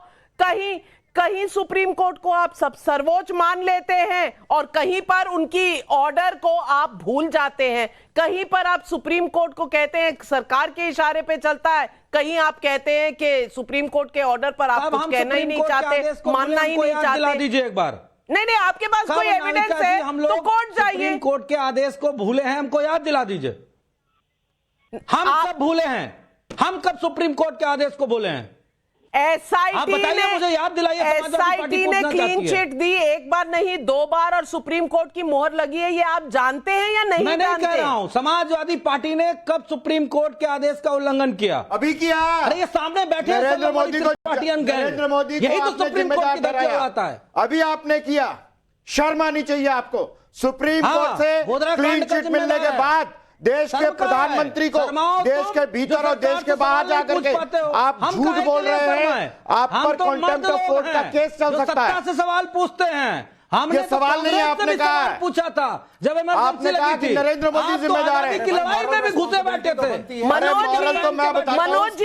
कहीं सुप्रीम कोर्ट को आप सब सर्वोच्च मान लेते हैं और कहीं पर उनकी ऑर्डर को आप भूल जाते हैं। कहीं पर आप सुप्रीम कोर्ट को कहते हैं सरकार के इशारे पे चलता है, कहीं आप कहते हैं कि सुप्रीम कोर्ट के ऑर्डर पर आप कुछ कहना ही नहीं चाहते, मानना ही नहीं चाहते। दीजिए एक बार। नहीं, आपके पास कोई एविडेंस है तो कोर्ट जाइए। सुप्रीम कोर्ट के आदेश को भूले हैं, हमको याद दिला दीजिए। हम कब भूले हैं? हम कब सुप्रीम कोर्ट के आदेश को भूले हैं? एसआईटी ने क्लीन चिट दी, एक बार नहीं 2 बार, और सुप्रीम कोर्ट की मोहर लगी है। ये आप जानते हैं या नहीं? मैं नहीं कह रहा हूं। समाजवादी पार्टी ने कब सुप्रीम कोर्ट के आदेश का उल्लंघन किया? अभी किया। अरे ये सामने बैठे नरेंद्र मोदी को, नरेंद्र मोदी यही तो सुप्रीम कोर्ट की धज्जियां उड़ाता है। अभी आपने किया, शर्म आनी चाहिए आपको। सुप्रीम कोर्ट से क्लीन चिट मिलने के बाद देश के प्रधानमंत्री को देश के भीतर और देश के बाहर जाकर के आप झूठ बोल रहे हैं। आप पर कंटेम्प्ट ऑफ कोर्ट का केस चल सकता है। से सवाल पूछते हैं। हमने सवाल नहीं आपने कहा, पूछा था जब आपने कहा कि नरेंद्र मोदी जिम्मेदार है। की लड़ाई में भी घुसे बैठे थे। मनोज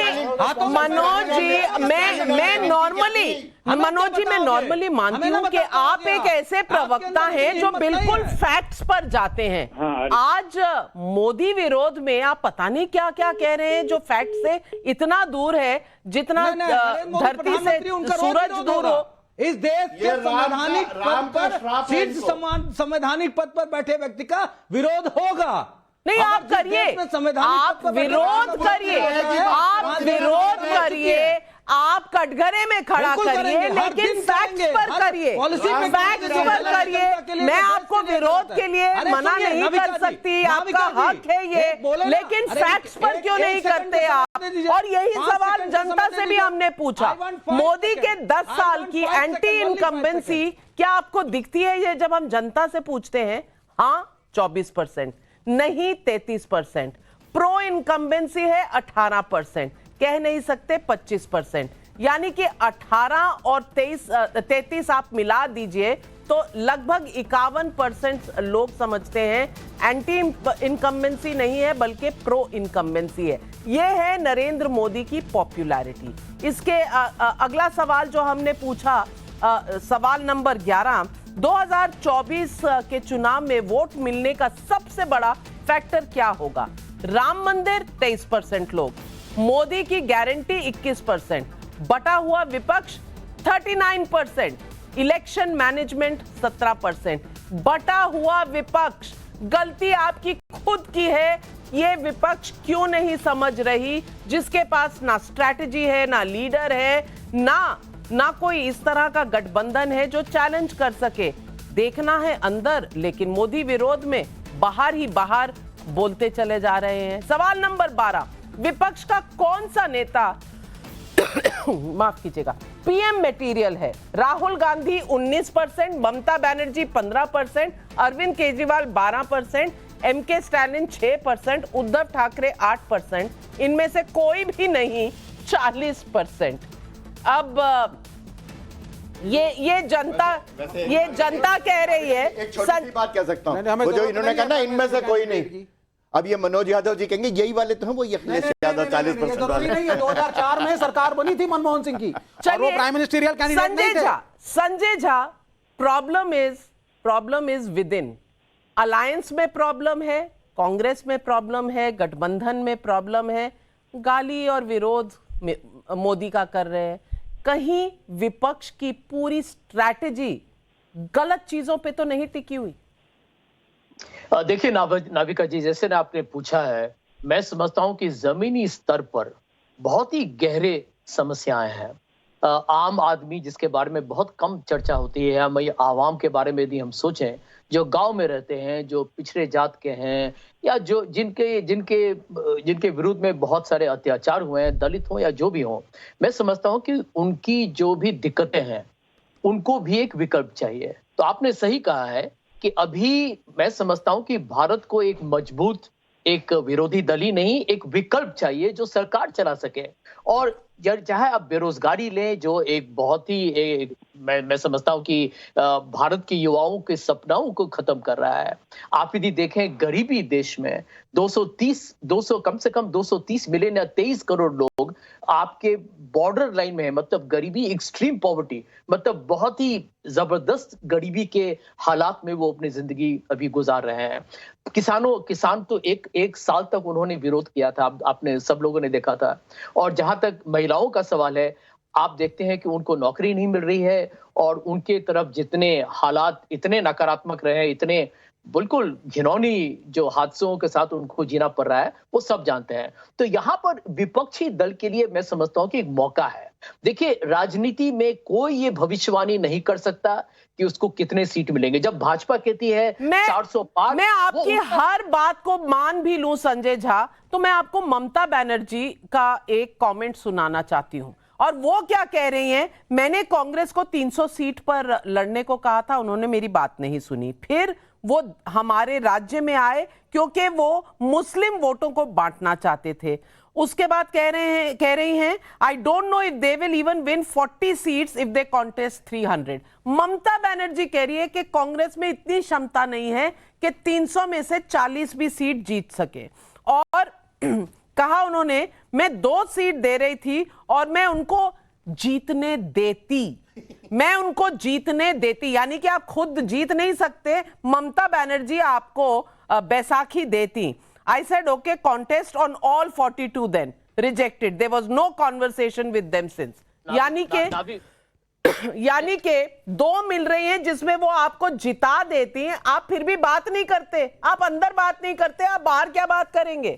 जी, मैं नॉर्मली मानती हूँ कि आप एक ऐसे प्रवक्ता हैं जो बिल्कुल फैक्ट्स पर जाते हैं। आज मोदी विरोध में आप पता नहीं क्या क्या कह रहे हैं जो फैक्ट से इतना दूर है जितना धरती से सूरज दूर हो। इस देश के संवैधानिक पद पर, शीर्ष संवैधानिक पद पर बैठे व्यक्ति का विरोध होगा। नहीं, आप करिए, आप विरोध करिए, आप कटघरे में खड़ा करिए, लेकिन फैक्ट्स पर करिए, फैक्ट्स पर करिए। मैं आपको विरोध के लिए मना नहीं कर सकती, आपका हक है ये, लेकिन फैक्ट्स पर क्यों नहीं करते आप? और यही सवाल जनता से भी हमने पूछा। मोदी के 10 साल की एंटी इनकम्बेंसी क्या आपको दिखती है? ये जब हम जनता से पूछते हैं, हाँ 24%, नहीं 33%, प्रो इनकम्बेंसी है 18%, कह नहीं सकते 25%, यानी कि 18 और 33 आप मिला दीजिए तो लगभग 51% लोग समझते हैं एंटी इनकम्बेंसी नहीं है बल्कि प्रो इनकम्बेंसी है। यह है नरेंद्र मोदी की पॉपुलैरिटी। इसके अगला सवाल जो हमने पूछा, सवाल नंबर 11, 2024 के चुनाव में वोट मिलने का सबसे बड़ा फैक्टर क्या होगा? राम मंदिर 23% लोग, मोदी की गारंटी 21%, बटा हुआ विपक्ष 39%, इलेक्शन मैनेजमेंट 17%। बटा हुआ विपक्ष, गलती आपकी खुद की है। ये विपक्ष क्यों नहीं समझ रही, जिसके पास ना स्ट्रैटेजी है, ना लीडर है, ना कोई इस तरह का गठबंधन है जो चैलेंज कर सके। देखना है अंदर, लेकिन मोदी विरोध में बाहर ही बाहर बोलते चले जा रहे हैं। सवाल नंबर 12, विपक्ष का कौन सा नेता माफ कीजिएगा पीएम मटेरियल है? राहुल गांधी 19%, ममता बनर्जी 15%, अरविंद केजरीवाल 12%, एमके स्टालिन 6%, उद्धव ठाकरे 8%, इनमें से कोई भी नहीं 40%। अब ये जनता कह रही है। एक छोटी बात कह सकता हूं, वो जो इन्होंने कहा ना इनमें से कोई नहीं, अब ये मनोज यादव जी कहेंगे यही वाले तो हैं, वो अखिलेश यादव 40% वाले नहीं है। 2004 में सरकार बनी थी मनमोहन सिंह की, और वो प्राइम मिनिस्टरियल कैंडिडेट नहीं थे। Sanjay Jha, problem is with in. Alliance में प्रॉब्लम है, कांग्रेस में प्रॉब्लम है, गठबंधन में प्रॉब्लम है, गाली और विरोध मोदी का कर रहे हैं। कहीं विपक्ष की पूरी स्ट्रैटेजी गलत चीजों पे तो नहीं टिकी हुई? देखिए नाविका जी, जैसे ना आपने पूछा है, मैं समझता हूं कि जमीनी स्तर पर बहुत ही गहरे समस्याएं हैं। आम आदमी जिसके बारे में बहुत कम चर्चा होती है, हम आवाम के बारे में यदि हम सोचें, जो गांव में रहते हैं, जो पिछड़े जात के हैं, या जो जिनके विरुद्ध में बहुत सारे अत्याचार हुए हैं, दलित हो या जो भी हो, मैं समझता हूं कि उनकी जो भी दिक्कतें हैं उनको भी एक विकल्प चाहिए। तो आपने सही कहा है कि अभी मैं समझता हूं कि भारत को एक मजबूत, एक विरोधी दल ही नहीं, एक विकल्प चाहिए जो सरकार चला सके। और चाहे आप बेरोजगारी लें, जो एक बहुत ही मैं समझता हूं कि भारत के युवाओं के सपनाओं को खत्म कर रहा है। आप यदि देखें गरीबी देश में 230 कम से कम 230 मिलियन या 23 करोड़ लोग आपके बॉर्डर लाइन में है, मतलब गरीबी, एक्सट्रीम पॉवर्टी, मतलब बहुत ही जबरदस्त गरीबी के हालात में वो अपनी जिंदगी अभी गुजार रहे हैं। किसान तो एक साल तक उन्होंने विरोध किया था, आपने सब लोगों ने देखा था। और जहां तक महिलाओं का सवाल है, आप देखते हैं कि उनको नौकरी नहीं मिल रही है, और उनके तरफ जितने हालात इतने नकारात्मक रहे, इतने बिल्कुल घिनौनी जो हादसों के साथ उनको जीना पड़ रहा है, वो सब जानते हैं। तो यहाँ पर विपक्षी दल के लिए मैं समझता हूं कि एक मौका है। देखिए, राजनीति में कोई ये भविष्यवाणी नहीं कर सकता कि उसको कितने सीट मिलेंगे। जब भाजपा कहती है 400 पार, मैं आपकी हर बात को मान भी लूं संजय झा, तो मैं आपको ममता बनर्जी का एक कमेंट सुनाना चाहती हूं। और वो क्या कह रही हैं, मैंने कांग्रेस को 300 सीट पर लड़ने को कहा था, उन्होंने मेरी बात नहीं सुनी, फिर वो हमारे राज्य में आए क्योंकि वो मुस्लिम वोटों को बांटना चाहते थे। उसके बाद कह रही हैं I don't know if they will even win 40 seats if they contest 300। Mamata Banerjee कह रही है कि कांग्रेस में इतनी क्षमता नहीं है कि 300 में से 40 भी सीट जीत सके। और कहा उन्होंने, मैं 2 सीट दे रही थी और मैं उनको जीतने देती, यानी कि आप खुद जीत नहीं सकते, ममता बनर्जी आपको बैसाखी देती। I said okay, contest on all 42 then rejected. There was no conversation with them since. यानी के 2 मिल रही हैं जिसमें वो आपको जिता देती हैं, आप फिर भी बात नहीं करते, आप अंदर बात नहीं करते, आप बाहर क्या बात करेंगे?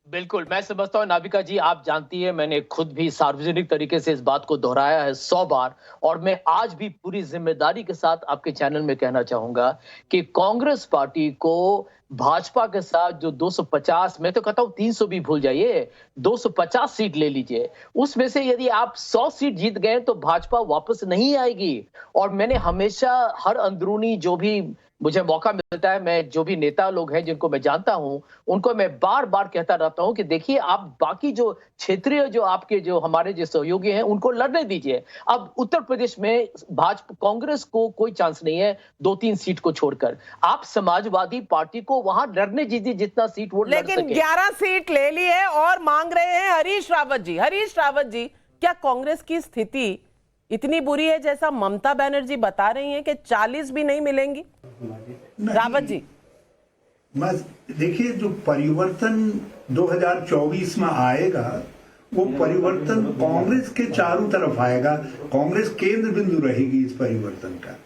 बिल्कुल, मैं समझता हूं नाविका जी, आप जानती है मैंने खुद भी सार्वजनिक तरीके से इस बात को दोहराया है 100 बार, और मैं आज भी पूरी जिम्मेदारी के साथ आपके चैनल में कहना चाहूंगा कि कांग्रेस पार्टी को भाजपा के साथ जो 250, मैं तो कहता हूं 300 भी भूल जाइए, 250 सीट ले लीजिए, उसमें से यदि आप 100 सीट जीत गए तो भाजपा वापस नहीं आएगी। और मैंने हमेशा हर अंदरूनी जो भी मुझे मौका मिलता है, मैं जो भी नेता लोग हैं जिनको मैं जानता हूं, उनको मैं बार बार कहता रहता हूं कि देखिए, आप बाकी जो क्षेत्रीय जो आपके जो हमारे जो सहयोगी हैं उनको लड़ने दीजिए। अब उत्तर प्रदेश में भाजपा कांग्रेस को कोई चांस नहीं है 2-3 सीट को छोड़कर, आप समाजवादी पार्टी को वहां लड़ने दीजिए जितना सीट वो लड़ सके। लेकिन 11 सीट ले ली है और मांग रहे हैं हरीश रावत जी। क्या कांग्रेस की स्थिति इतनी बुरी है जैसा ममता बनर्जी बता रही हैं कि 40 भी नहीं मिलेंगी? रावत जी, देखिए, जो परिवर्तन 2024 में आएगा वो परिवर्तन कांग्रेस के चारों तरफ आएगा। कांग्रेस केंद्र बिंदु रहेगी इस परिवर्तन का।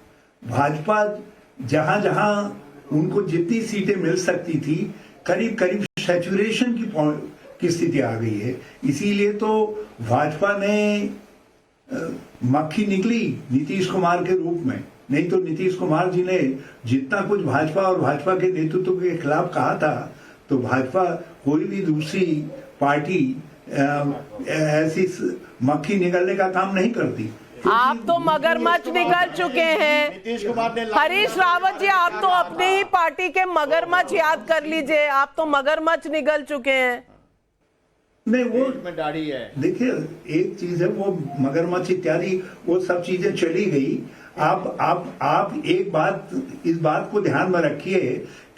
भाजपा जहां जहां उनको जितनी सीटें मिल सकती थी, करीब करीब सैचुरेशन की स्थिति आ गई है। इसीलिए तो भाजपा ने मक्खी निकली नीतीश कुमार के रूप में। नहीं तो नीतीश कुमार जी ने जितना कुछ भाजपा और भाजपा के नेतृत्व के खिलाफ कहा था, तो भाजपा कोई भी दूसरी पार्टी ऐसी मक्खी निकलने का काम नहीं करती। आप तो मगरमच्छ निकल चुके हैं नीतीश कुमार ने। हरीश रावत जी, आप तो अपनी ही पार्टी के मगरमच्छ याद कर लीजिए, आप तो मगरमच्छ निकल चुके हैं। नहीं, वो में दाढ़ी है। देखिए, एक चीज है वो मगरमच्छ इत्यादि, वो सब चीजें चली गई। आप एक बात, इस बात को ध्यान में रखिए,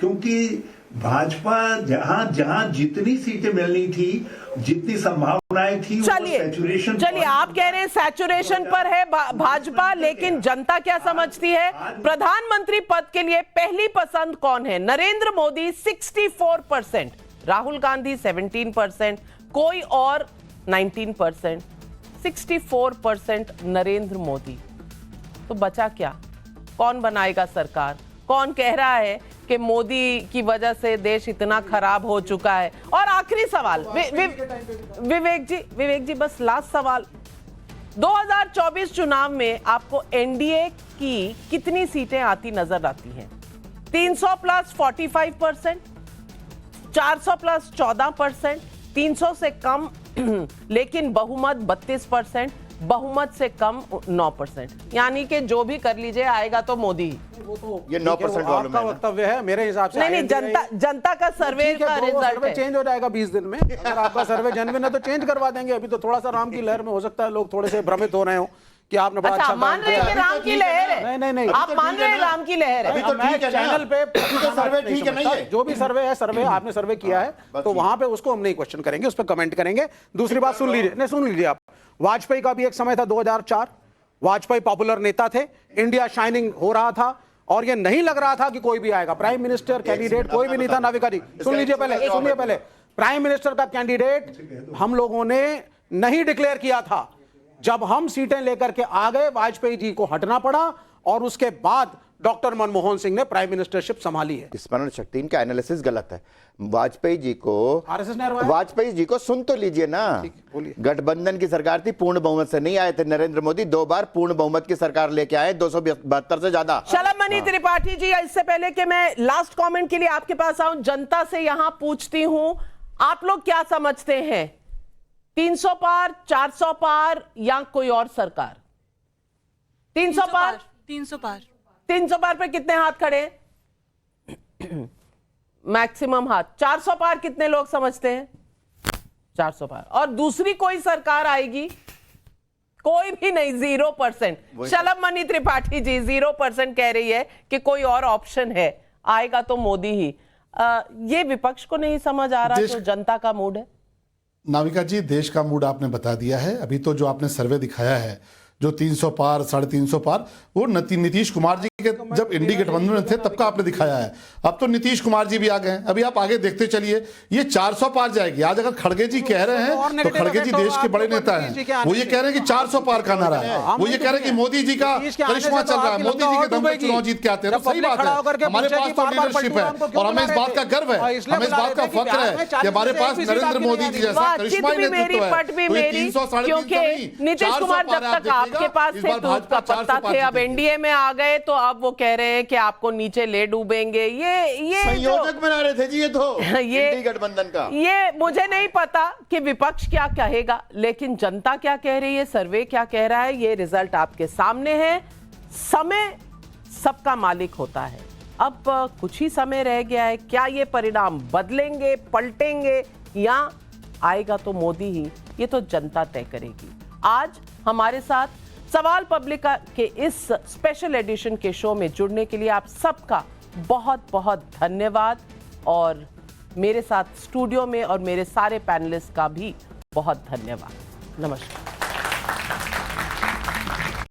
क्योंकि भाजपा जहां जितनी सीटें मिलनी थी, जितनी संभावनाएं थी, चलिए आप कह रहे हैं सैचुरेशन पर है भाजपा, लेकिन जनता क्या समझती है? प्रधानमंत्री पद के लिए पहली पसंद कौन है? नरेंद्र मोदी 64%, राहुल गांधी 17%, कोई और 19%, 64% नरेंद्र मोदी। तो बचा क्या? कौन बनाएगा सरकार? कौन कह रहा है कि मोदी की वजह से देश इतना खराब हो चुका है? और आखिरी सवाल विवेक जी बस लास्ट सवाल, 2024 चुनाव में आपको एनडीए की कितनी सीटें आती नजर आती हैं? 300 प्लस 45%, 400 प्लस 14%, 300 से कम लेकिन बहुमत 32%, बहुमत से कम 9%, यानी कि जो भी कर लीजिए आएगा तो मोदी। ये 9% आपका वक्तव्य है, मेरे हिसाब से नहीं, जनता का सर्वे का रिजल्ट है। चेंज हो जाएगा 20 दिन में। अगर आपका सर्वे जेन्युइन है तो चेंज करवा देंगे। अभी तो थोड़ा सा राम की लहर में हो सकता है लोग थोड़े से भ्रमित हो रहे हो कि आपने बड़ा अच्छा मान रहे हैं राम की लहर है। नहीं, आप मान रहे हैं राम की लहर है। अभी तो ठीक है, चैनल पे सर्वे ठीक है, नहीं है। जो भी सर्वे है, सर्वे आपने सर्वे किया है तो वहां पे उसको हम नहीं क्वेश्चन करेंगे, उस पर कमेंट करेंगे। दूसरी बात सुन लीजिए आप, वाजपेयी का भी एक समय था 2004, वाजपेयी पॉपुलर नेता थे, इंडिया शाइनिंग हो रहा था और ये नहीं लग रहा था कि कोई भी आएगा प्राइम मिनिस्टर कैंडिडेट, कोई भी नहीं था। नाविका जी सुनिए पहले, प्राइम मिनिस्टर का कैंडिडेट हम लोगों ने नहीं डिक्लेयर किया था। जब हम सीटें लेकर के आ गए, वाजपेयी जी को हटना पड़ा और उसके बाद डॉक्टर मनमोहन सिंह ने प्राइम मिनिस्टरशिप संभाली है। स्मरण शक्ति, इनका एनालिसिस गलत है। वाजपेयी जी को आरएसएस ने हरवाया। वाजपेयी जी को सुन तो लीजिए ना, गठबंधन की सरकार थी, पूर्ण बहुमत से नहीं आए थे। नरेंद्र मोदी 2 बार पूर्ण बहुमत की सरकार लेके आए, 272 से ज्यादा। शलभमणि त्रिपाठी जी, इससे पहले कि मैं लास्ट कमेंट के लिए आपके पास आऊं, जनता से यहां पूछती हूं, आप लोग क्या समझते हैं? 300 पार, 400 पार या कोई और सरकार? 300 पार, 300 पार, 300 पार पे कितने हाथ खड़े हैं? मैक्सिमम हाथ। 400 पार कितने लोग समझते हैं? 400 पार। और दूसरी कोई सरकार आएगी? कोई भी नहीं, 0%। शलभमणि त्रिपाठी जी 0% कह रही है कि कोई और ऑप्शन है, आएगा तो मोदी ही। ये विपक्ष को नहीं समझ आ रहा जो जनता का मूड है। नाविका जी, देश का मूड आपने बता दिया है। अभी तो जो आपने सर्वे दिखाया है, जो 300 पार 350 पार, वो नीतीश कुमार जी के जब इंडी गठबंधन में थे तब का आपने दिखाया है। अब तो नीतीश कुमार जी भी आ गए हैं। अभी आप आगे देखते चलिए, ये 400 पार जाएगी। आज अगर खड़गे जी कह रहे हैं तो खड़गे जी देश के बड़े नेता हैं, वो ये कह रहे हैं कि 400 पार का नारा है। वो ये कह रहे हैं कि मोदी जी का करिश्मा चल रहा है, मोदी जी के दम पे चुनाव जीत के आते हैं। तो सही बात है, हमारे पास तो लीडरशिप है और हमें इस बात का गर्व है, हमें इस बात का फख्र है कि हमारे पास नरेंद्र मोदी जी जैसा करिश्माई नेतृत्व है। नीतीश कुमार जब तक आपके पास थे दूध का पत्ता थे, अब एनडीए में आ गए तो अब वो कह रहे हैं कि आपको नीचे ले डूबेंगे। ये संयोजक बना रहे थे जी, ये तो ये गठबंधन का। ये मुझे नहीं पता कि विपक्ष क्या कहेगा, लेकिन जनता क्या कह रही है, सर्वे क्या कह रहा है, ये रिजल्ट आपके सामने है। समय सबका मालिक होता है। अब कुछ ही समय रह गया है, क्या ये परिणाम बदलेंगे, पलटेंगे या आएगा तो मोदी ही, ये तो जनता तय करेगी। आज हमारे साथ सवाल पब्लिक के इस स्पेशल एडिशन के शो में जुड़ने के लिए आप सबका बहुत बहुत धन्यवाद, और मेरे साथ स्टूडियो में और मेरे सारे पैनलिस्ट का भी बहुत धन्यवाद। नमस्कार।